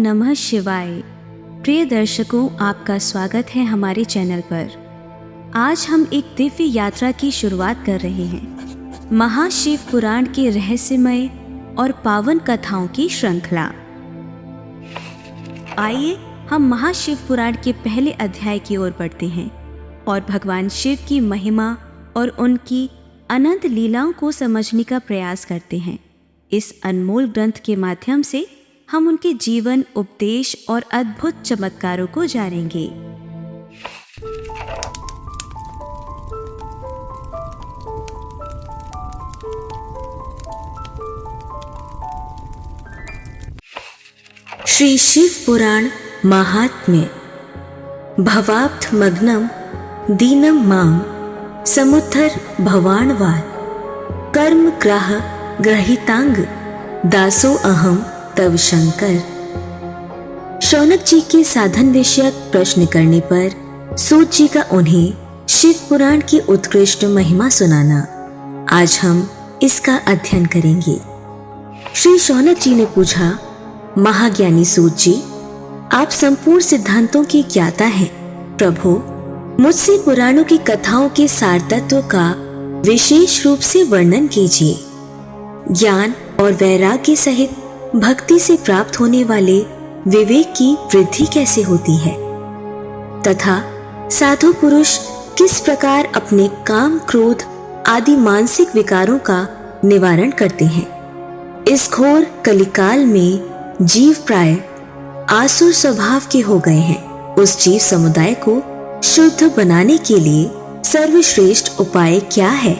नमः शिवाय। प्रिय दर्शकों, आपका स्वागत है हमारे चैनल पर। आज हम एक दिव्य यात्रा की शुरुआत कर रहे हैं, महाशिव पुराण के रहस्यमय और पावन कथाओं की श्रृंखला। आइए हम महाशिव पुराण के पहले अध्याय की ओर बढ़ते हैं और भगवान शिव की महिमा और उनकी अनंत लीलाओं को समझने का प्रयास करते हैं। इस अनमोल ग्रंथ के माध्यम से हम उनके जीवन, उपदेश और अद्भुत चमत्कारों को जानेंगे। श्री शिव पुराण महात्म्य। भवाब्ध मग्नम दीनम माम समुद्धर भवानवाद कर्म ग्राह ग्रहितांग दासो अहम तव शंकर। शौनक जी के साधन विषयक प्रश्न करने पर सूत जी का उन्हें शिव पुराण की उत्कृष्ट महिमा सुनाना। आज हम इसका अध्ययन करेंगे। श्री शौनक जी ने पूछा, महाज्ञानी सूत जी, आप संपूर्ण सिद्धांतों की ज्ञाता हैं। प्रभु, मुझसे पुराणों की कथाओं के सार तत्व का विशेष रूप से वर्णन कीजिए। ज्ञान और वैराग्य सहित भक्ति से प्राप्त होने वाले विवेक की वृद्धि कैसे होती है तथा साधु पुरुष किस प्रकार अपने काम, क्रोध आदि मानसिक विकारों का निवारण करते हैं। इस घोर कलिकाल में जीव प्राय आसुर स्वभाव के हो गए हैं। उस जीव समुदाय को शुद्ध बनाने के लिए सर्वश्रेष्ठ उपाय क्या है?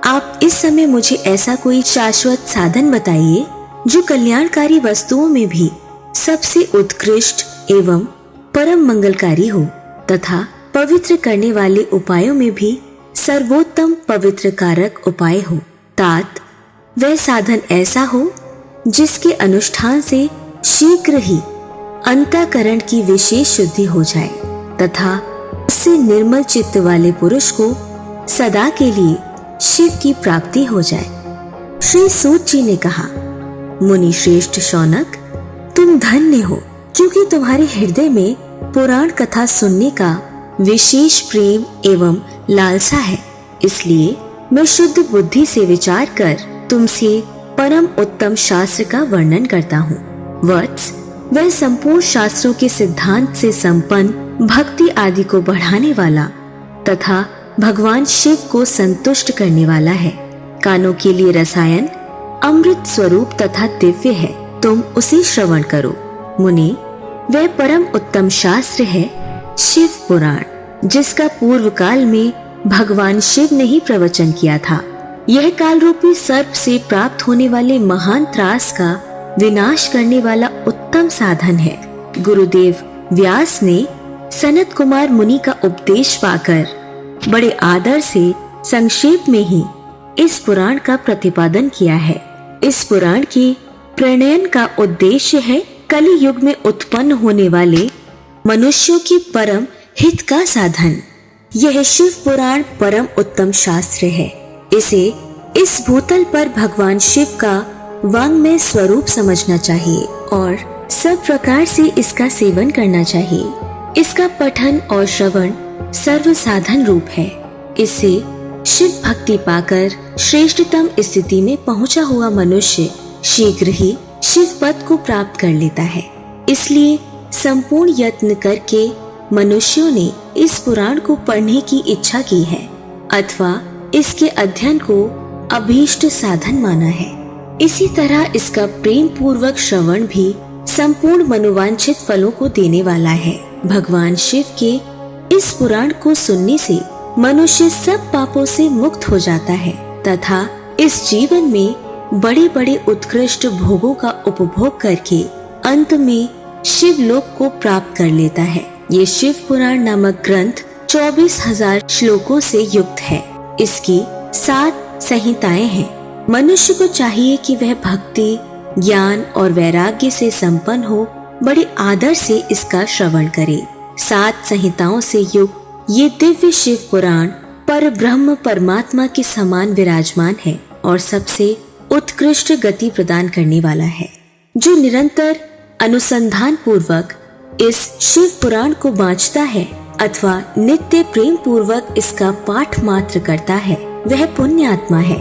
आप इस समय मुझे ऐसा कोई शाश्वत साधन बताइए जो कल्याणकारी वस्तुओं में भी सबसे उत्कृष्ट एवं परम मंगलकारी हो तथा पवित्र करने वाले उपायों में भी सर्वोत्तम पवित्र कारक उपाय हो। तात वह साधन ऐसा हो जिसके अनुष्ठान से शीघ्र ही अंतःकरण की विशेष शुद्धि हो जाए तथा उससे निर्मल चित्त वाले पुरुष को सदा के लिए शिव की प्राप्ति हो जाए। श्री सूत जी ने कहा, मुनि श्रेष्ठ शौनक, तुम धन्य हो, क्योंकि तुम्हारे हृदय में पुराण कथा सुनने का विशेष प्रेम एवं लालसा है। इसलिए मैं शुद्ध बुद्धि से विचार कर तुमसे परम उत्तम शास्त्र का वर्णन करता हूँ। वत्स, वह संपूर्ण शास्त्रों के सिद्धांत से संपन्न, भक्ति आदि को बढ़ाने वाला तथा भगवान शिव को संतुष्ट करने वाला है। कानों के लिए रसायन, अमृत स्वरूप तथा दिव्य है। तुम उसे श्रवण करो। मुनि, वह परम उत्तम शास्त्र है शिव पुराण, जिसका पूर्व काल में भगवान शिव ने ही प्रवचन किया था। यह काल रूपी सर्प से प्राप्त होने वाले महान त्रास का विनाश करने वाला उत्तम साधन है। गुरुदेव व्यास ने सनत कुमार मुनि का उपदेश पाकर बड़े आदर से संक्षेप में ही इस पुराण का प्रतिपादन किया है। इस पुराण के प्रणयन का उद्देश्य है कलि युग में उत्पन्न होने वाले मनुष्यों की परम हित का साधन। यह शिव पुराण परम उत्तम शास्त्र है। इसे इस भूतल पर भगवान शिव का वाङ्मय स्वरूप समझना चाहिए और सब प्रकार से इसका सेवन करना चाहिए। इसका पठन और श्रवण सर्व साधन रूप है। इससे शिव भक्ति पाकर श्रेष्ठतम स्थिति में पहुंचा हुआ मनुष्य शीघ्र ही शिव पद को प्राप्त कर लेता है। इसलिए संपूर्ण यत्न करके मनुष्यों ने इस पुराण को पढ़ने की इच्छा की है अथवा इसके अध्ययन को अभीष्ट साधन माना है। इसी तरह इसका प्रेम पूर्वक श्रवण भी संपूर्ण मनोवांछित फलों को देने वाला है। भगवान शिव के इस पुराण को सुनने से मनुष्य सब पापों से मुक्त हो जाता है तथा इस जीवन में बड़े बड़े उत्कृष्ट भोगों का उपभोग करके अंत में शिव लोक को प्राप्त कर लेता है। ये शिव पुराण नामक ग्रंथ 24,000 श्लोकों से युक्त है। इसकी 7 संहिताएं हैं। मनुष्य को चाहिए कि वह भक्ति, ज्ञान और वैराग्य से संपन्न हो बड़े आदर से इसका श्रवण करे। 7 संहिताओं से युक्त ये दिव्य शिव पुराण पर ब्रह्म परमात्मा के समान विराजमान है और सबसे उत्कृष्ट गति प्रदान करने वाला है, जो निरंतर अनुसंधान पूर्वक इस शिव पुराण को बाँचता है अथवा नित्य प्रेम पूर्वक इसका पाठ मात्र करता है, वह पुण्य आत्मा है,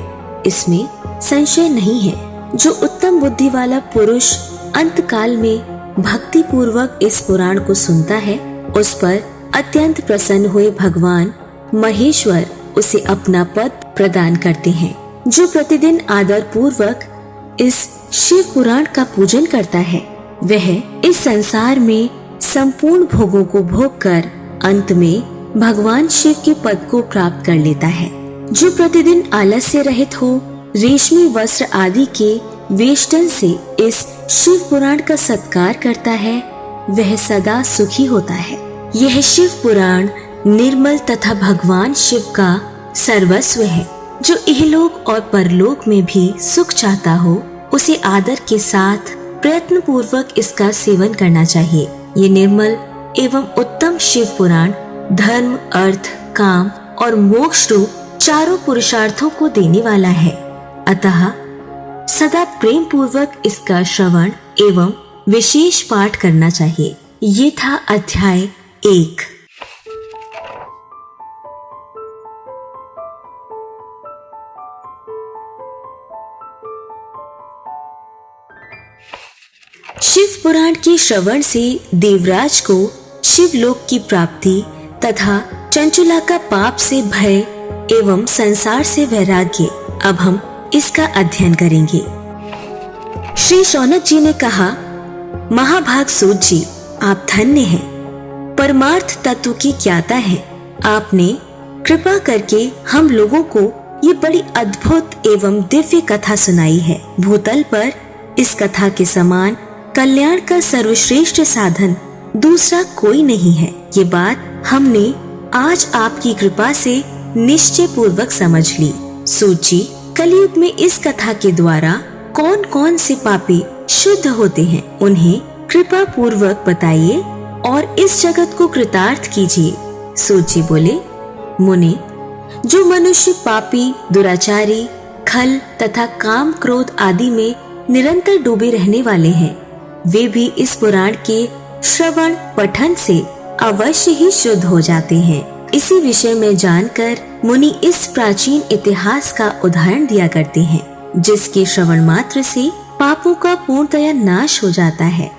इसमें संशय नहीं है। जो उत्तम बुद्धि वाला पुरुष अंत काल में भक्ति पूर्वक इस पुराण को सुनता है, उस पर अत्यंत प्रसन्न हुए भगवान महेश्वर उसे अपना पद प्रदान करते हैं। जो प्रतिदिन आदर पूर्वक इस शिव पुराण का पूजन करता है, वह इस संसार में संपूर्ण भोगों को भोग कर अंत में भगवान शिव के पद को प्राप्त कर लेता है। जो प्रतिदिन आलस्य रहित हो, रेशमी वस्त्र आदि के वेष्टन से इस शिव पुराण का सत्कार करता है, वह सदा सुखी होता है। यह शिव पुराण निर्मल तथा भगवान शिव का सर्वस्व है। जो इहलोक और परलोक में भी सुख चाहता हो, उसे आदर के साथ प्रयत्न पूर्वक इसका सेवन करना चाहिए। ये निर्मल एवं उत्तम शिव पुराण धर्म, अर्थ, काम और मोक्ष रूप चारों पुरुषार्थों को देने वाला है। अतः सदा प्रेम पूर्वक इसका श्रवण एवं विशेष पाठ करना चाहिए। ये था अध्याय 1। शिव पुराण के श्रवण से देवराज को शिवलोक की प्राप्ति तथा चंचुला का पाप से भय एवं संसार से वैराग्य। अब हम इसका अध्ययन करेंगे। श्री शौनक जी ने कहा, महाभाग सूत जी, आप धन्य हैं, परमार्थ तत्व की ज्ञाता हैं। आपने कृपा करके हम लोगों को ये बड़ी अद्भुत एवं दिव्य कथा सुनाई है। भूतल पर इस कथा के समान कल्याण का सर्वश्रेष्ठ साधन दूसरा कोई नहीं है। ये बात हमने आज आपकी कृपा से निश्चय पूर्वक समझ ली। सूत जी, कलयुग में इस कथा के द्वारा कौन कौन से पापी शुद्ध होते हैं, उन्हें कृपा पूर्वक बताइए और इस जगत को कृतार्थ कीजिए। सूत जी बोले, मुने, जो मनुष्य पापी, दुराचारी, खल तथा काम क्रोध आदि में निरंतर डूबे रहने वाले हैं, वे भी इस पुराण के श्रवण पठन से अवश्य ही शुद्ध हो जाते हैं। इसी विषय में जानकर मुनि इस प्राचीन इतिहास का उदाहरण दिया करते हैं, जिसके श्रवण मात्र से पापों का पूर्णतया नाश हो जाता है।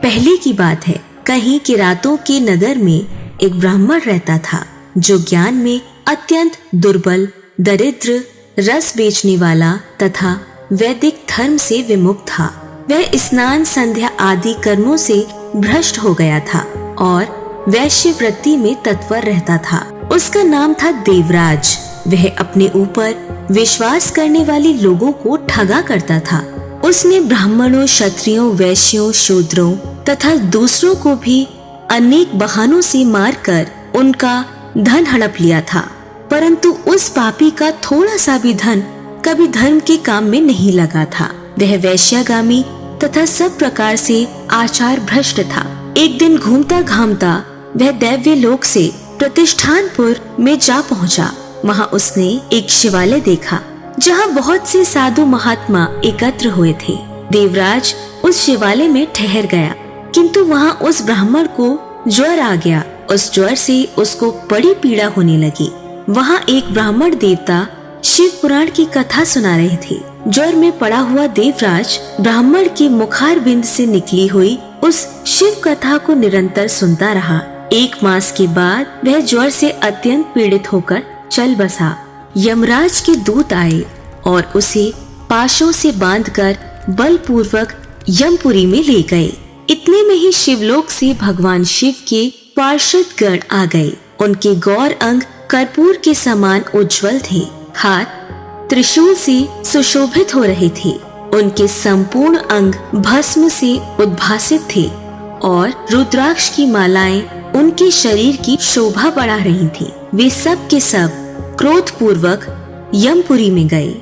पहले की बात है, कहीं किरातों के नगर में एक ब्राह्मण रहता था, जो ज्ञान में अत्यंत दुर्बल, दरिद्र, रस बेचने वाला तथा वैदिक धर्म से विमुख था। वह स्नान, संध्या आदि कर्मों से भ्रष्ट हो गया था और वैश्य वृत्ति में तत्पर रहता था। उसका नाम था देवराज। वह अपने ऊपर विश्वास करने वाले लोगों को ठगा करता था। उसने ब्राह्मणों, क्षत्रियों, वैश्यों, शूद्रों तथा दूसरों को भी अनेक बहानों से मारकर उनका धन हड़प लिया था, परंतु उस पापी का थोड़ा सा भी धन कभी धर्म के काम में नहीं लगा था। वह वैश्यागामी तथा सब प्रकार से आचार भ्रष्ट था। एक दिन घूमता घामता वह दैव्य लोक से प्रतिष्ठानपुर में जा पहुंचा। वहां उसने एक शिवालय देखा, जहां बहुत से साधु महात्मा एकत्र हुए थे। देवराज उस शिवालय में ठहर गया, किंतु वहां उस ब्राह्मण को ज्वर आ गया। उस ज्वर से उसको बड़ी पीड़ा होने लगी। वहां एक ब्राह्मण देवता शिव पुराण की कथा सुना रहे थे। ज्वर में पड़ा हुआ देवराज ब्राह्मण के मुखार बिंद से निकली हुई उस शिव कथा को निरंतर सुनता रहा। 1 मास के बाद वह ज्वर से अत्यंत पीड़ित होकर चल बसा। यमराज के दूत आए और उसे पाशों से बांधकर बलपूर्वक यमपुरी में ले गए। इतने में ही शिवलोक से भगवान शिव के पार्षद गण आ गए। उनके गौर अंग कर्पूर के समान उज्जवल थे, हाथ त्रिशूल से सुशोभित हो रहे थे। उनके संपूर्ण अंग भस्म से उद्भासित थे और रुद्राक्ष की मालाएं उनके शरीर की शोभा बढ़ा रही थी। वे सब के सब क्रोध पूर्वक यमपुरी में गए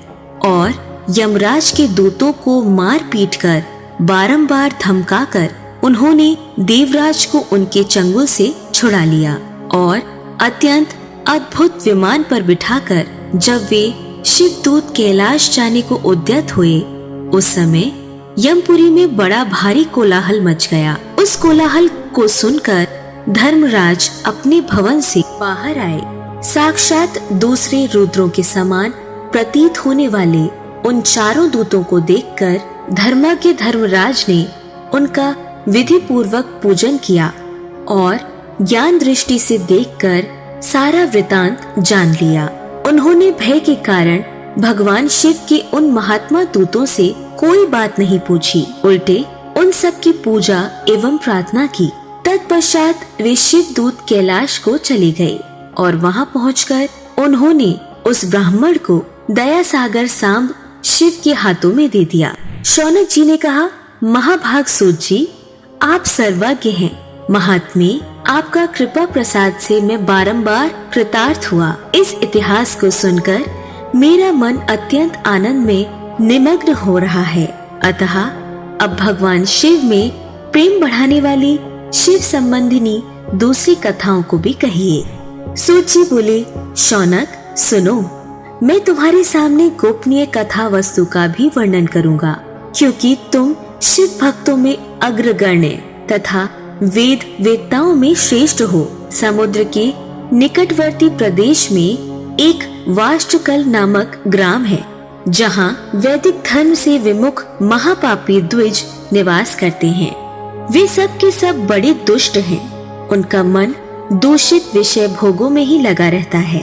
और यमराज के दूतों को मार पीट कर बारंबार धमकाकर उन्होंने देवराज को उनके चंगुल से छुड़ा लिया और अत्यंत अद्भुत विमान पर बिठाकर जब वे शिवदूत कैलाश जाने को उद्यत हुए, उस समय यमपुरी में बड़ा भारी कोलाहल मच गया। उस कोलाहल को सुनकर धर्मराज अपने भवन से बाहर आए। साक्षात दूसरे रुद्रों के समान प्रतीत होने वाले उन चारों दूतों को देखकर धर्माज्ञ धर्मराज ने उनका विधि पूर्वक पूजन किया और ज्ञान दृष्टि से देखकर सारा वृतांत जान लिया। उन्होंने भय के कारण भगवान शिव के उन महात्मा दूतों से कोई बात नहीं पूछी, उल्टे उन सब की पूजा एवं प्रार्थना की। तत्पश्चात वे शिव दूत कैलाश को चले गए और वहां पहुंचकर उन्होंने उस ब्राह्मण को दया सागर सांब शिव के हाथों में दे दिया। शौनक जी ने कहा, महाभाग सूत जी, आप सर्वज्ञ हैं। महात्मे, आपका कृपा प्रसाद से मैं बारंबार कृतार्थ हुआ। इस इतिहास को सुनकर मेरा मन अत्यंत आनंद में निमग्न हो रहा है। अतः अब भगवान शिव में प्रेम बढ़ाने वाली शिव संबंधिनी दूसरी कथाओं को भी कहिए। सूत जी बोले, शौनक सुनो, मैं तुम्हारे सामने गोपनीय कथा वस्तु का भी वर्णन करूंगा, क्योंकि तुम शिव भक्तों में अग्रगण्य तथा वेद वेदताओं में श्रेष्ठ हो। समुद्र के निकटवर्ती प्रदेश में एक वाष्टकल नामक ग्राम है, जहाँ वैदिक धर्म से विमुख महापापी द्विज निवास करते हैं। वे सब के सब बड़े दुष्ट हैं। उनका मन दूषित विषय भोगों में ही लगा रहता है।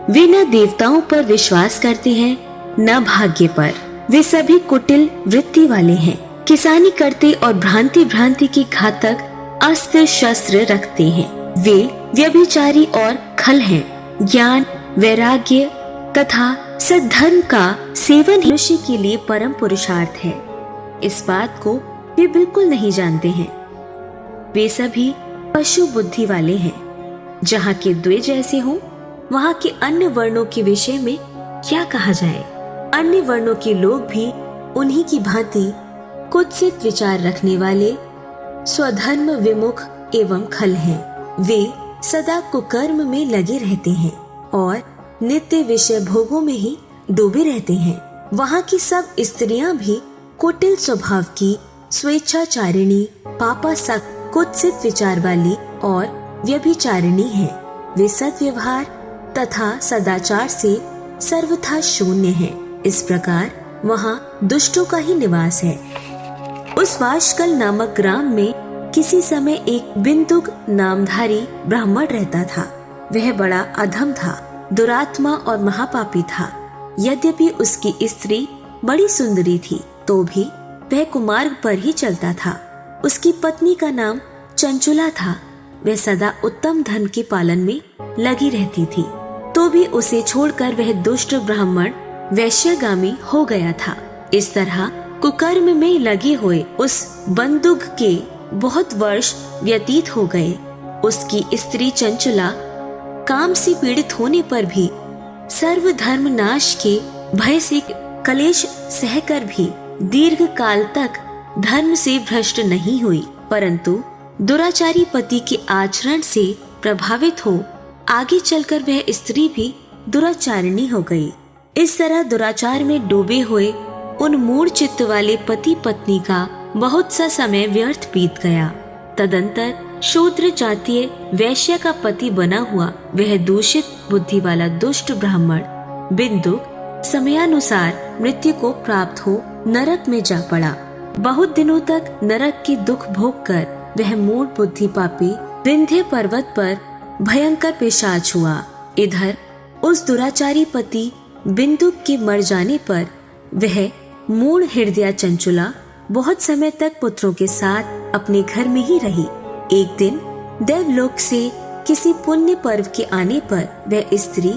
वे न देवताओं पर विश्वास करते हैं न भाग्य पर। वे सभी कुटिल वृत्ति वाले हैं। किसानी करते और भ्रांति भ्रांति की घातक अस्त्र शस्त्र रखते हैं। वे व्यभिचारी और खल हैं। ज्ञान, वैराग्य तथा सद्धर्म का सेवन मनुष्य के लिए परम पुरुषार्थ है। इस बात को वे बिल्कुल नहीं जानते हैं। वे सभी पशु बुद्धि वाले हैं। जहाँ के द्विज ऐसे हों, वहाँ के अन्य वर्णों के विषय में क्या कहा जाए। अन्य वर्णों के लोग भी उन्हीं की भांति कुत्सित विचार रखने वाले, स्वधर्म विमुख एवं खल हैं। वे सदा कुकर्म में लगे रहते हैं और नित्य विषय भोगों में ही डूबे रहते हैं। वहाँ की सब स्त्रियां भी कुटिल स्वभाव की, स्वेच्छाचारिणी, पापासक्त, कुत्सित विचार वाली और व्यभिचारिणी हैं। वे सद्व्यवहार तथा सदाचार से सर्वथा शून्य हैं। इस प्रकार वहाँ दुष्टों का ही निवास है। उस वाष्कल नामक ग्राम में किसी समय एक बिंदुक नामधारी ब्राह्मण रहता था। वह बड़ा अधम था, दुरात्मा और महापापी था। यद्यपि उसकी स्त्री बड़ी सुंदरी थी, तो भी वह कुमार्ग पर ही चलता था। उसकी पत्नी का नाम चंचुला था। वह सदा उत्तम धर्म के पालन में लगी रहती थी, तो भी उसे छोड़कर वह दुष्ट ब्राह्मण वैश्यगामी हो गया था। इस तरह कुकर्म में लगे हुए उस बंदुक के बहुत वर्ष व्यतीत हो गए। उसकी स्त्री चंचुला काम से पीड़ित होने पर भी सर्व धर्म नाश के भय से कलेश सहकर भी दीर्घ काल तक धर्म से भ्रष्ट नहीं हुई, परंतु दुराचारी पति के आचरण से प्रभावित हो आगे चलकर वह स्त्री भी दुराचारिणी हो गई। इस तरह दुराचार में डूबे हुए उन मूढ़ चित्त वाले पति पत्नी का बहुत सा समय व्यर्थ बीत गया। तदंतर शूद्र जातीय वैश्य का पति बना हुआ वह दूषित बुद्धि वाला दुष्ट ब्राह्मण बिंदुक समयानुसार मृत्यु को प्राप्त हो नरक में जा पड़ा। बहुत दिनों तक नरक के दुख भोग कर वह मूढ़ बुद्धि पापी विंध्य पर्वत पर भयंकर पिशाच हुआ। इधर उस दुराचारी पति बिंदुक के मर जाने पर वह मूढ़ हृदया चंचुला बहुत समय तक पुत्रों के साथ अपने घर में ही रही। एक दिन देवलोक से किसी पुण्य पर्व के आने पर वह स्त्री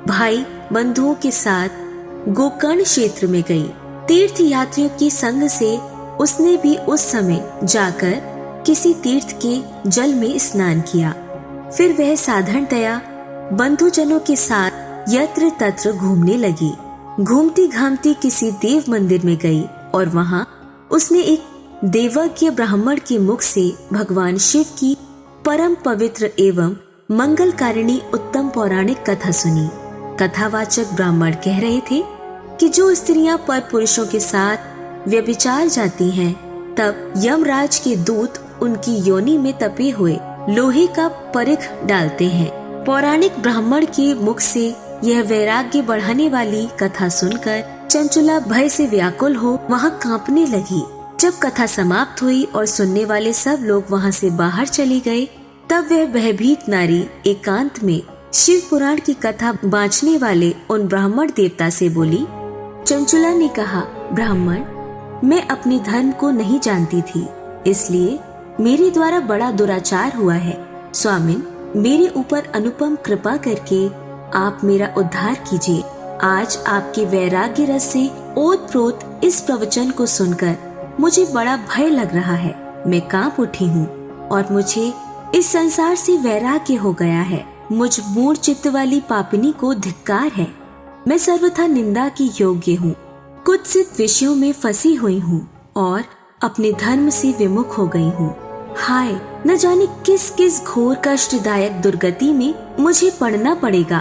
भाई बंधुओं के साथ गोकर्ण क्षेत्र में गई। तीर्थ यात्रियों के संग से उसने भी उस समय जाकर किसी तीर्थ के जल में स्नान किया। फिर वह साधारणतया बंधुजनों के साथ यत्र तत्र घूमने लगी। घूमती घामती किसी देव मंदिर में गई और वहां उसने एक देवज्ञ ब्राह्मण के मुख से भगवान शिव की परम पवित्र एवं मंगलकारिणी उत्तम पौराणिक कथा सुनी। कथावाचक ब्राह्मण कह रहे थे कि जो स्त्रियां पर पुरुषों के साथ व्यभिचार जाती हैं, तब यमराज के दूत उनकी योनि में तपे हुए लोहे का परिख डालते हैं। पौराणिक ब्राह्मण के मुख से यह वैराग्य बढ़ाने वाली कथा सुनकर चंचुला भय से व्याकुल हो वहाँ कांपने लगी। जब कथा समाप्त हुई और सुनने वाले सब लोग वहाँ से बाहर चले गए, तब वह भयभीत नारी एकांत में शिव पुराण की कथा बांचने वाले उन ब्राह्मण देवता से बोली। चंचुला ने कहा, ब्राह्मण, मैं अपने धर्म को नहीं जानती थी, इसलिए मेरे द्वारा बड़ा दुराचार हुआ है। स्वामिन, मेरे ऊपर अनुपम कृपा करके आप मेरा उद्धार कीजिए। आज आपके वैराग्य रस से ओतप्रोत इस प्रवचन को सुनकर मुझे बड़ा भय लग रहा है। मैं कांप उठी हूँ और मुझे इस संसार से वैराग्य हो गया है। मुझ मूढ़ चित्त वाली पापिनी को धिक्कार है। मैं सर्वथा निंदा की योग्य हूँ, कुत्सित विषयों में फंसी हुई हूँ और अपने धर्म से विमुख हो गई हूँ। हाय, न जाने किस किस घोर कष्टदायक दुर्गति में मुझे पड़ना पड़ेगा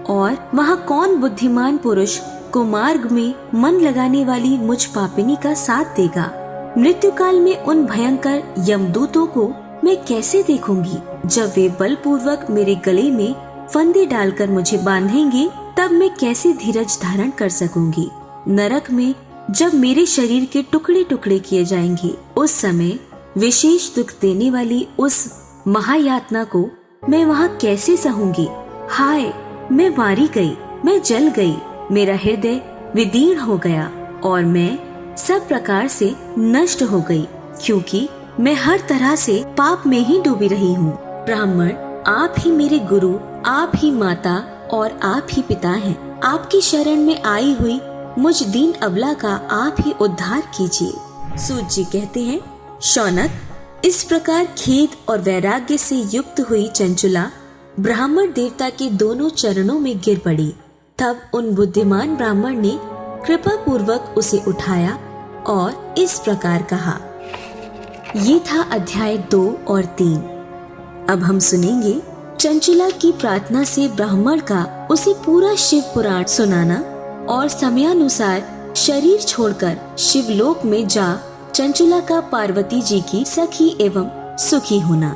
और वहाँ कौन बुद्धिमान पुरुष को मार्ग में मन लगाने वाली मुझ पापिनी का साथ देगा। मृत्यु काल में उन भयंकर यमदूतों को मैं कैसे देखूंगी। जब वे बलपूर्वक मेरे गले में फंदे डालकर मुझे बांधेंगे, तब मैं कैसे धीरज धारण कर सकूंगी। नरक में जब मेरे शरीर के टुकड़े टुकड़े किए जाएंगे, उस समय विशेष दुख देने वाली उस महायातना को मैं वहाँ कैसे सहूंगी। हाय, मैं मारी गई, मैं जल गई, मेरा हृदय विदीर्ण हो गया और मैं सब प्रकार से नष्ट हो गई, क्योंकि मैं हर तरह से पाप में ही डूबी रही हूँ। ब्राह्मण, आप ही मेरे गुरु, आप ही माता और आप ही पिता हैं। आपकी शरण में आई हुई मुझ दीन अबला का आप ही उद्धार कीजिए। सूत जी कहते हैं, शौनक, इस प्रकार खेद और वैराग्य से युक्त हुई चंचुला ब्राह्मण देवता के दोनों चरणों में गिर पड़ी। तब उन बुद्धिमान ब्राह्मण ने कृपा पूर्वक उसे उठाया और इस प्रकार कहा। ये था अध्याय 2 और 3। अब हम सुनेंगे चंचुला की प्रार्थना से ब्राह्मण का उसे पूरा शिव पुराण सुनाना और समयानुसार शरीर छोड़कर शिवलोक में जा चंचुला का पार्वती जी की सखी एवं सुखी होना।